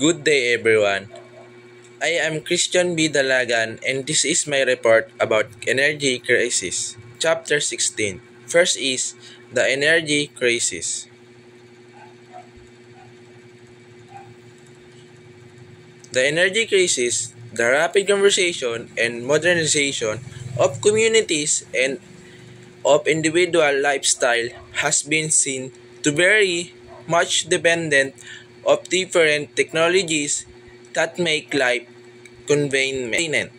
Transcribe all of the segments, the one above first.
Good day everyone. I am Christian B. Dalagan and this is my report about energy crisis. Chapter 16. First is the energy crisis. The energy crisis, the rapid conversation and modernization of communities and of individual lifestyle has been seen to very much dependent of different technologies that make life convenient.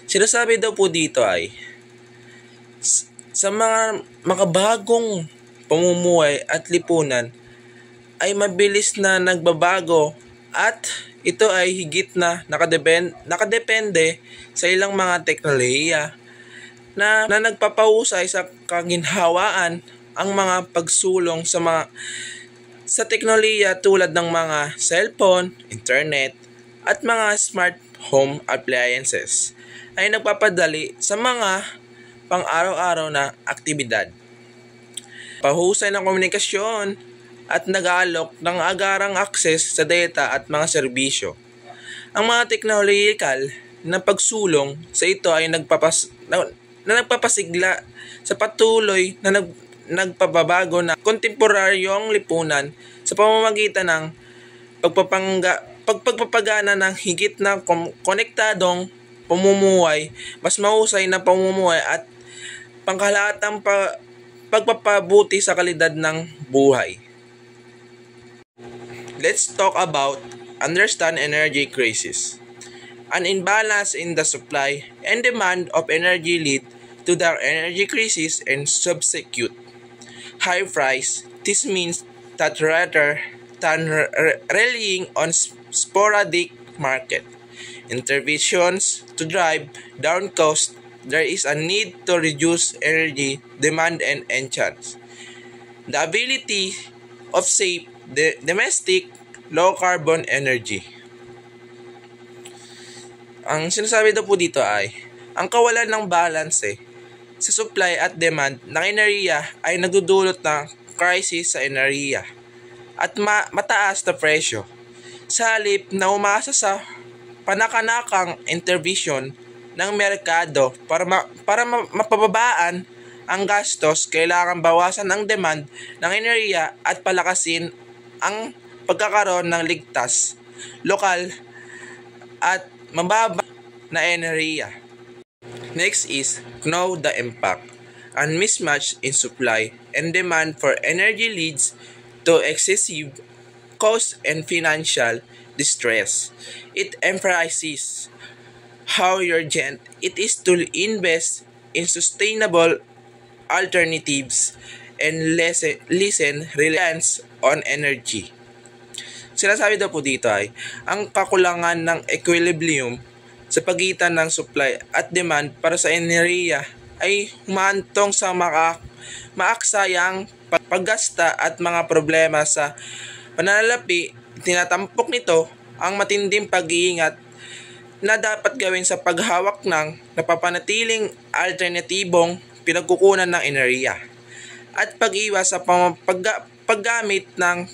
Sinasabi daw po dito ay sa mga makabagong pamumuhay at lipunan ay mabilis na nagbabago at ito ay higit na nakadepende sa ilang mga teknolohiya na nagpapahusay sa kaginhawaan ang mga pagsulong sa teknolohiya tulad ng mga cellphone, internet, at mga smart home appliances ay nagpapadali sa mga pang-araw-araw na aktibidad. Pahusay ng komunikasyon at nag-aalok ng agarang access sa data at mga serbisyo. Ang mga teknolohikal na pagsulong sa ito ay nagpapasigla sa patuloy na nagpababago na kontemporaryong lipunan sa pamamagitan ng pagpapagana ng higit na konektadong pamumuhay, mas mahusay na pamumuhay at pangkalahatang pagpapabuti sa kalidad ng buhay. Let's talk about understand energy crisis. An imbalance in the supply and demand of energy lead to the energy crisis and subsequent high price. This means that rather than relying on sporadic market interventions to drive down cost, there is a need to reduce energy demand and enhance the ability of safe domestic low-carbon energy. Ang sinasabi daw po dito ay, ang kawalan ng balance sa supply at demand ng enerhiya ay nagdudulot ng crisis sa enerhiya at mataas na presyo. Sa halip na umasa sa panakanakang intervention ng merkado para mapababaan ang gastos, kailangan bawasan ang demand ng enerhiya at palakasin ang pagkakaroon ng ligtas, lokal at mababa na enerhiya. Next is know the impact. An mismatch in supply and demand for energy leads to excessive cost and financial distress. It emphasizes how urgent it is to invest in sustainable alternatives and lessen reliance on energy. Sinasabi daw po dito ay, ang kakulangan ng equilibrium sa pagitan ng supply at demand para sa enerhiya ay humantong sa maaksayang paggasta at mga problema sa pananalapi. Tinatampok nito ang matinding pag-iingat na dapat gawin sa paghawak ng napapanatiling alternatibong pinagkukunan ng enerhiya at pag-iwas sa paggamit ng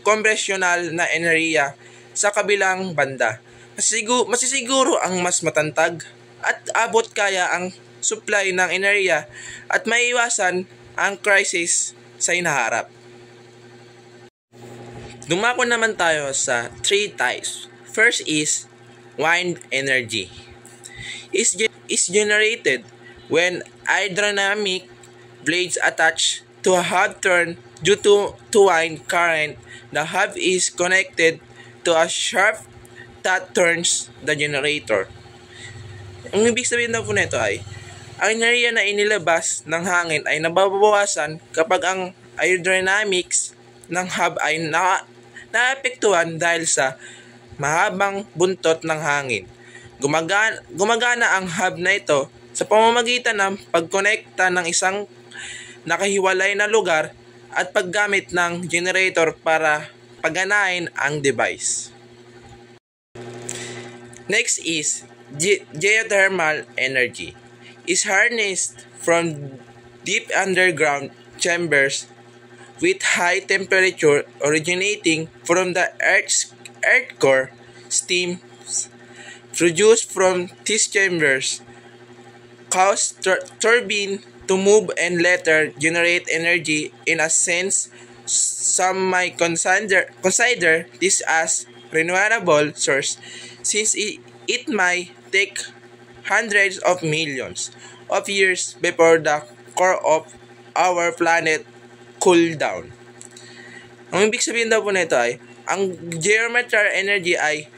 konbensyonal na enerhiya sa kabilang banda. Masisiguro ang mas matantag at abot kaya ang supply ng enerhiya at maiwasan ang crisis sa hinaharap. Dumako naman tayo sa 3 types. First is wind energy. Is generated when hydrodynamic blades attach to a hub turn due to wind current. The hub is connected to a shaft that turns the generator. Ang ibig sabihin na po nito ay, ang enerhiya na inilabas ng hangin ay nababawasan kapag ang aerodynamics ng hub ay naapektuhan dahil sa mahabang buntot ng hangin. Gumagana ang hub na ito sa pamamagitan ng pagkonekta ng isang nakahiwalay na lugar at paggamit ng generator para paganahin ang device. Next is geothermal energy. Is harnessed from deep underground chambers with high temperature originating from the Earth core. Steam produced from these chambers cause turbine to move and later generate energy. In a sense, some might consider this as renewable source since it might take hundreds of millions of years before the core of our planet cool down. Ang ibig sabihin daw po nito ay, ang geometric energy ay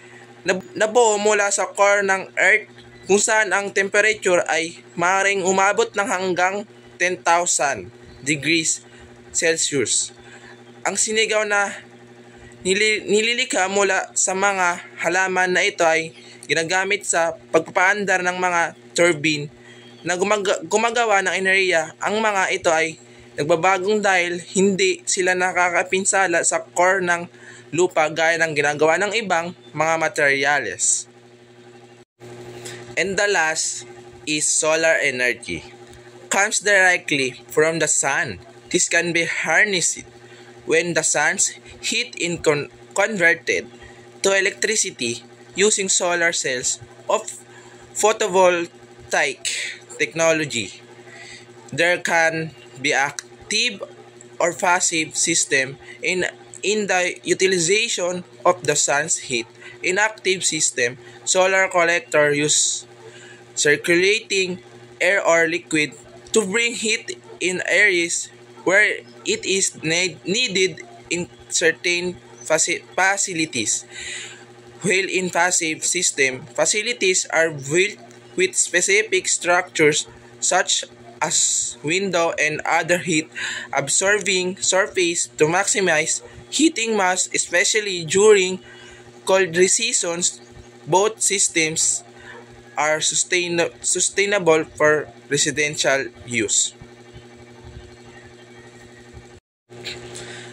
nabuo mula sa core ng Earth kung saan ang temperature ay maaaring umabot ng hanggang 10,000 degrees Celsius. Ang sinigaw na nililikha mula sa mga halaman na ito ay ginagamit sa pagpapaandar ng mga turbine na gumagawa ng enerhiya. Ang mga ito ay nagbabagong dahil hindi sila nakakapinsala sa core ng lupa gaya ng ginagawa ng ibang mga materyales. And the last is solar energy. Comes directly from the sun. This can be harnessed when the sun's heat is converted to electricity using solar cells of photovoltaic technology. There can be active or passive system in the utilization of the sun's heat. In active system, solar collector use circulating air or liquid to bring heat in areas where it is needed in certain facilities. While in passive system, facilities are built with specific structures such as window and other heat absorbing surface to maximize heating mass, especially during cold seasons. Both systems are sustainable for residential use.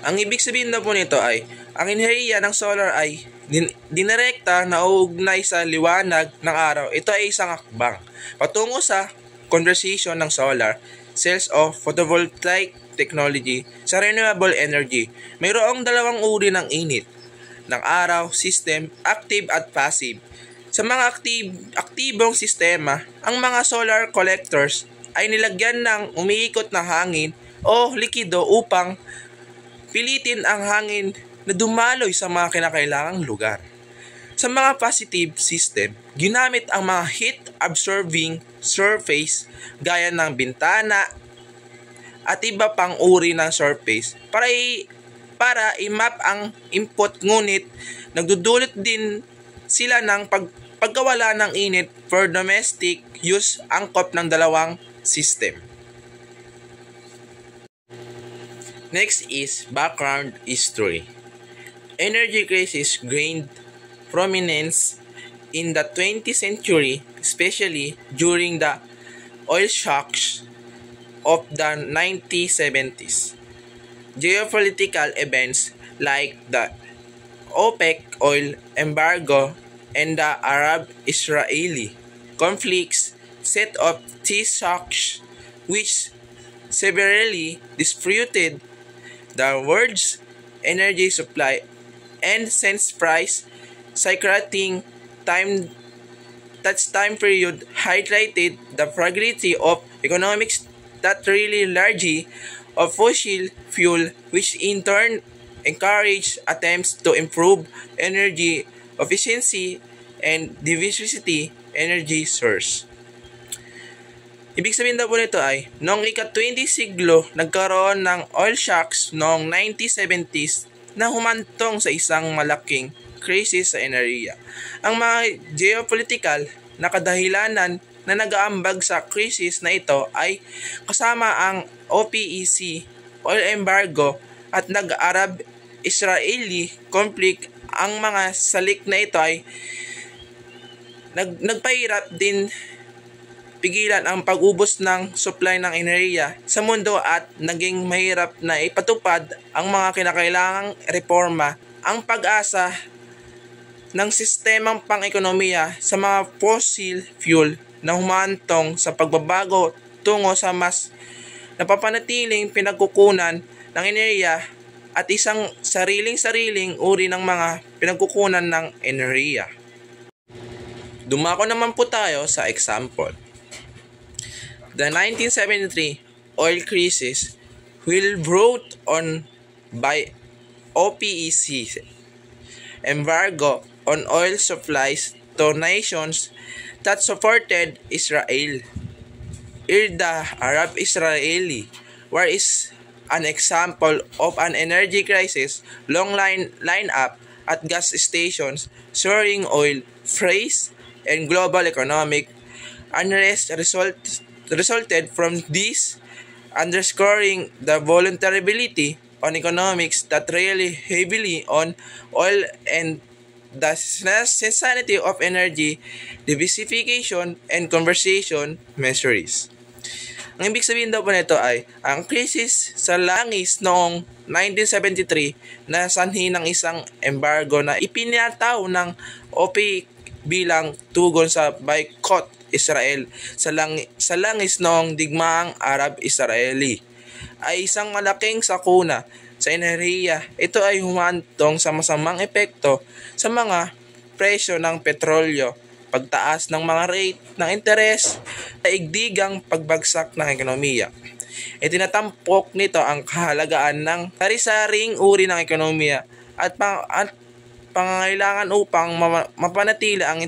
Ang ibig sabihin na po nito ay, ang enerhiya ng solar ay dinirekta na uugnay sa liwanag ng araw. Ito ay isang hakbang patungo sa conversion ng solar cells of photovoltaic technology sa renewable energy. Mayroong dalawang uri ng init ng araw system, active at passive. Sa mga aktibong sistema, ang mga solar collectors ay nilagyan ng umiikot na hangin o likido upang pilitin ang hangin na dumaloy sa mga kinakailangang lugar. Sa mga positive system, ginamit ang mga heat-absorbing surface gaya ng bintana at iba pang uri ng surface para i-map ang input, ngunit nagdudulot din sila ng pagkawala ng init for domestic use. Angkop ng dalawang system. Next is background history. Energy crisis gained prominence in the 20th century, especially during the oil shocks of the 1970s. Geopolitical events like the OPEC oil embargo and the Arab-Israeli conflicts set off these shocks, which severely disrupted the world's energy supply and since price skyrocketing. Time period highlighted the fragility of economics that really largely of fossil fuel, which in turn encouraged attempts to improve energy efficiency and diversity energy source. Ibig sabihin daw po nito ay, noong ika-20 siglo, nagkaroon ng oil shocks noong 1970s na humantong sa isang malaking crisis sa enerhiya. Ang mga geopolitical na kadahilanan na nag-aambag sa krisis na ito ay kasama ang OPEC, oil embargo at nag-Arab-Israeli conflict. Ang mga salik na ito ay nagpahirap din pigilan ang pag-ubos ng supply ng enerhiya sa mundo at naging mahirap na ipatupad ang mga kinakailangang reforma. Ang pag-asa ng sistemang pang-ekonomiya sa mga fossil fuel na humantong sa pagbabago tungo sa mas napapanatiling pinagkukunan ng enerhiya at isang sariling-sariling uri ng mga pinagkukunan ng enerhiya. Dumako naman po tayo sa example. The 1973 oil crisis will brought on by OPEC embargo on oil supplies to nations that supported Israel. The Arab-Israeli war is an example of an energy crisis, long line up at gas stations, soaring oil price, and global economic unrest resulted from this, underscoring the vulnerability on economics that rely heavily on oil and the necessity of energy diversification and conservation measures. Ang ibig sabihin daw po nito ay ang krisis sa langis noong 1973 na sanhi ng isang embargo na ipinataw ng OPEC bilang tugon sa boycott Israel sa langis noong digmaang Arab-Israeli ay isang malaking sakuna sa enerhiya. Ito ay humantong sa masamang epekto sa mga presyo ng petrolyo, pagtaas ng mga rate ng interes, daigdigang pagbagsak ng ekonomiya. Itinatampok nito ang kahalagaan ng sari-saring uri ng ekonomiya at pangangailangan upang mapanatili ang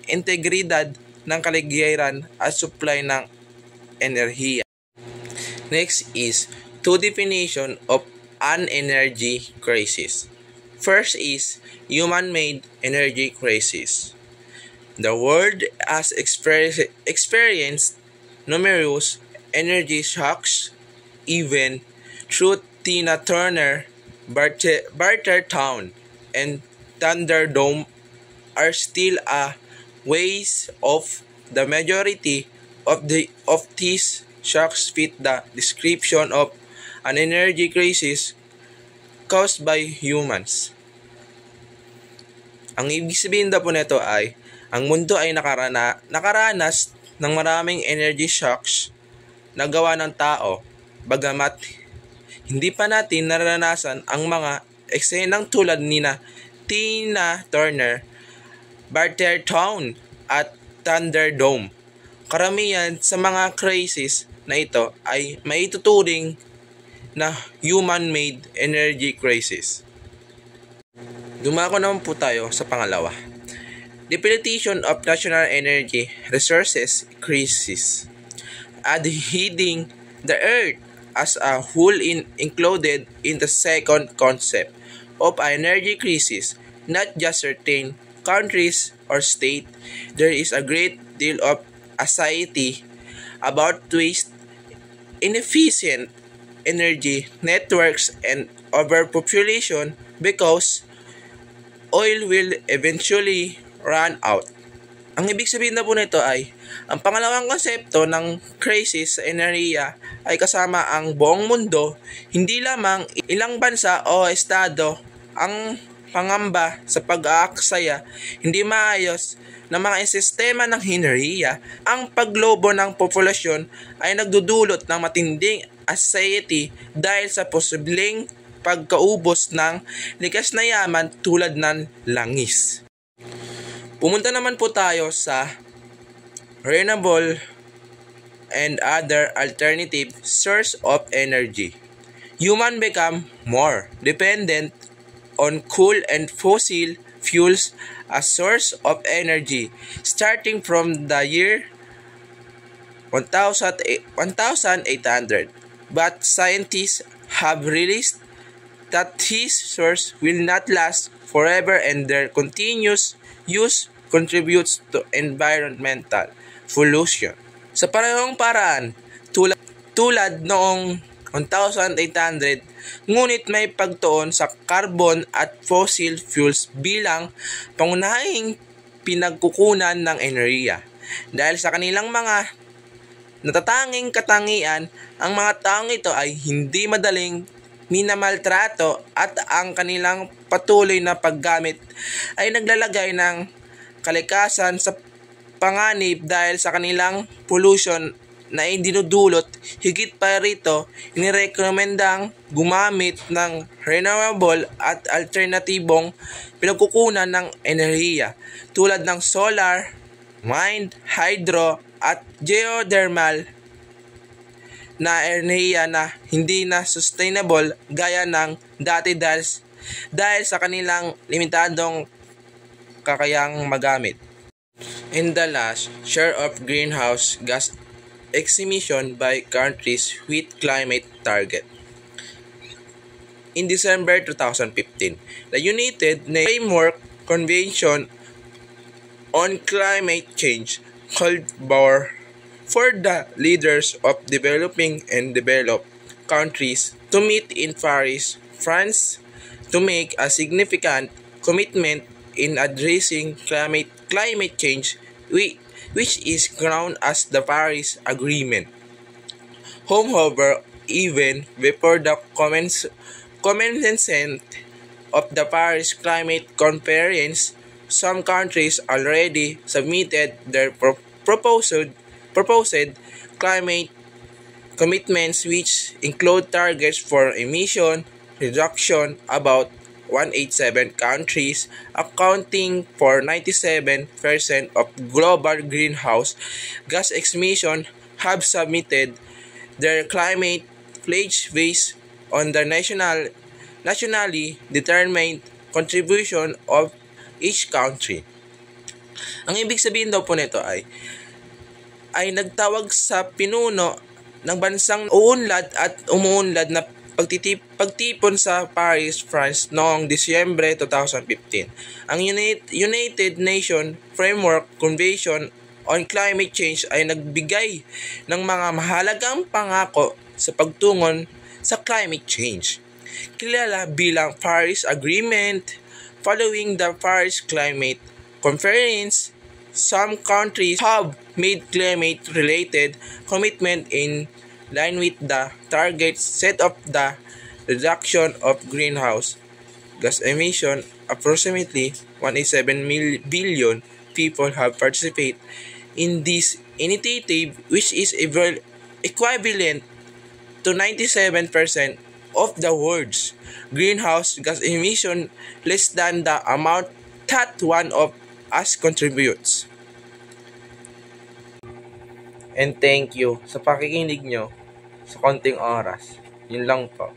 integridad ng kaligayahan at supply ng enerhiya. Next is two definition of an energy crisis. First is human-made energy crisis. The world has experienced numerous energy shocks, even through Tina Turner, Bartertown, and Thunderdome are still a ways off. The majority of these shocks fit the description of an energy crisis caused by humans. Ang ibig sabihin daw po nito ay ang mundo ay nakaranas ng maraming energy shocks na gawa ng tao, bagamat hindi pa natin naranasan ang mga eksenang tulad ni Tina Turner, Bartertown at Thunderdome. Karamihan sa mga crisis na ito ay maituturing na human-made energy crisis. Dumako naman po tayo sa pangalawa. Depletion of national energy resources crisis. Adheading the earth as a whole included in the second concept of energy crisis, not just certain countries or state. There is a great deal of anxiety about waste, inefficient energy networks, and overpopulation because oil will eventually run out. Ang ibig sabihin na po nito ay ang pangalawang konsepto ng crisis sa enerhiya ay kasama ang buong mundo, hindi lamang ilang bansa o estado ang pangamba sa pag-aaksaya hindi maayos na mga sistema ng enerhiya. Ang paglobo ng populasyon ay nagdudulot ng matinding anxiety dahil sa posibleng pagkaubos ng likas na yaman tulad ng langis. Pumunta naman po tayo sa renewable and other alternative source of energy. Human become more dependent on coal and fossil fuels as source of energy starting from the year 1800. But scientists have released that this source will not last forever and their continuous use contributes to environmental pollution. Sa parehong paraan, tulad noong 1800, ngunit may pagtuon sa carbon at fossil fuels bilang pangunahing pinagkukunan ng enerhiya. Dahil sa kanilang mga natatanging katangian, ang mga taong ito ay hindi madaling minamaltrato at ang kanilang patuloy na paggamit ay naglalagay ng kalikasan sa panganib dahil sa kanilang pollution na dinudulot. Higit pa rito, inirekomendang gumamit ng renewable at alternatibong pinagkukunan ng enerhiya tulad ng solar, wind, hydro at geothermal na enerhiya na hindi na sustainable gaya ng dati dahil sa kanilang limitadong kakayang magamit. In the last, share of greenhouse gas emission by countries with climate target. In December 2015, the United Nations Framework Convention on Climate Change called for the leaders of developing and developed countries to meet in Paris, France, to make a significant commitment in addressing climate change, which is known as the Paris Agreement. However, even before the commencement of the Paris Climate Conference, some countries already submitted their proposed climate commitments, which include targets for emission reduction. About 187 countries, accounting for 97% of global greenhouse gas emissions, have submitted their climate pledge based on the nationally determined contribution of each country. Ang ibig sabihin daw po nito ay nagtawag sa pinuno ng bansang uunlad at umuunlad na pagtipon sa Paris, France noong Disyembre 2015. Ang United Nations Framework Convention on Climate Change ay nagbigay ng mga mahalagang pangako sa pagtungon sa climate change, kilala bilang Paris Agreement. Following the Paris Climate Conference, some countries have made climate-related commitment in line with the targets set of the reduction of greenhouse gas emission. Approximately 187 billion people have participated in this initiative, which is equivalent to 97% of the world's greenhouse gas emission, less than the amount that one of us contributes. And thank you sa pakikinig nyo sa konting oras. Yun lang po.